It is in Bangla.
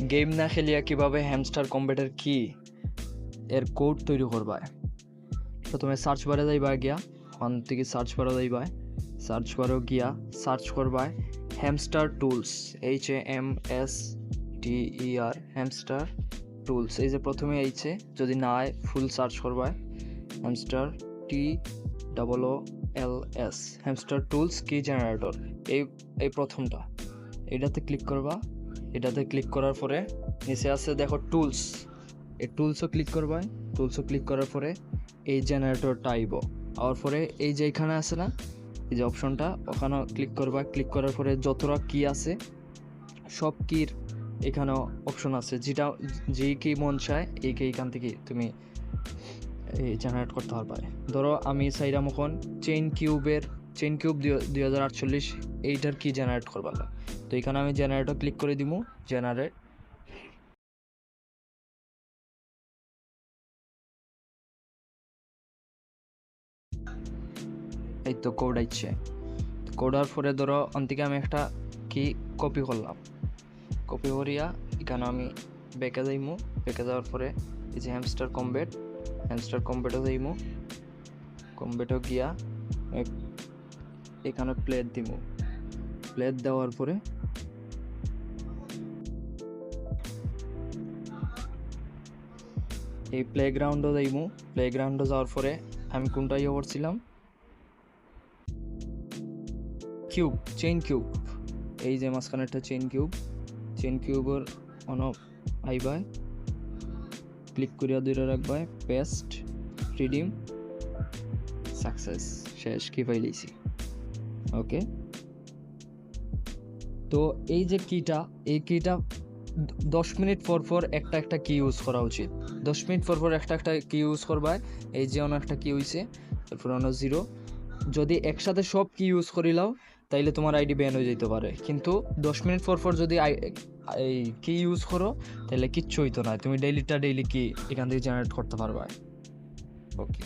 গেম না খেলিয়া কিভাবে হ্যামস্টার কম্বেটের কি এর কোড তৈরি করবা। প্রথমে সার্চ বারে যাইবা, গিয়া ওখান থেকে সার্চ বারে যাইবা, সার্চ বারে গিয়া সার্চ করবা hamster tools, HAMSTER hamster tools. এই যে প্রথমে আইছে, যদি না আয় ফুল সার্চ করবা হ্যামস্টার TOOLS হ্যামস্টার টুলস কি জেনারেটর, এই প্রথমটা, এটাতে ক্লিক করবা। এটাতে ক্লিক করার পরে নিচে আছে দেখো টুলস, এই টুলসও ক্লিক করবা। টুলসও ক্লিক করার পরে এই জেনারেটরটা আইব, আর পরে এই যে এখানে আছে না, এই যে অপশনটা, ওখানে ক্লিক করবা। ক্লিক করার পরে যতটা কি আছে সব কির এখানে অপশন আছে, যেটা যে কি মন চায় এই এখান থেকে তুমি এই জেনারেট করতে পারবা। ধরো আমি চাইলাম এখন চেইন কিউব 2048 এইটার কি জেনারেট করবা, তো এখানে আমি জেনারেটর ক্লিক করে দিব। জেনারেট, এই তো কোড আইছে। কোডার পরে ধরো অন্তিকে আমি একটা কি কপি করলাম, কপি করিয়া এখানে আমি ব্যাকে যাইমু। ব্যাকে যাওয়ার পরে এই যে হ্যামস্টার কম্বেটও যাইমু। কম্বেটও গিয়া এখানে প্লেট দিমু। প্লেট দেওয়ার পরে এই প্লেগ্রাউন্ডও যাইমু। প্লেগ্রাউন্ডে যাওয়ার পরে আমি কোনটা ইয়ে করছিলাম, কিউব, চেইন কিউব, এই যে মাঝখানে একটা চেইন কিউবের অন আইবাই, ক্লিক করিয়া ধরে রাখবাই, পেস্ট, রিডিম, সাকসেস, শেষ, কি পাইলেছি। ওকে, তো এই যে কিটা, এই কিটা 10 মিনিট পর একটা কি ইউজ করা উচিত। 10 মিনিট পর একটা কি ইউজ করবা। এই যে অন্য একটা কি হইছে, তারপর অন্য 0, যদি একসাথে সব কি ইউজ করিলাও তাইলে তোমার আইডি ব্যান হয়ে যেতে পারে। কিন্তু 10 মিনিট পর যদি এই কি ইউজ করো তাহলে কিচ্ছু হইতো না, তুমি ডেইলি কি এখান থেকে জেনারেট করতে পারবা। ওকে।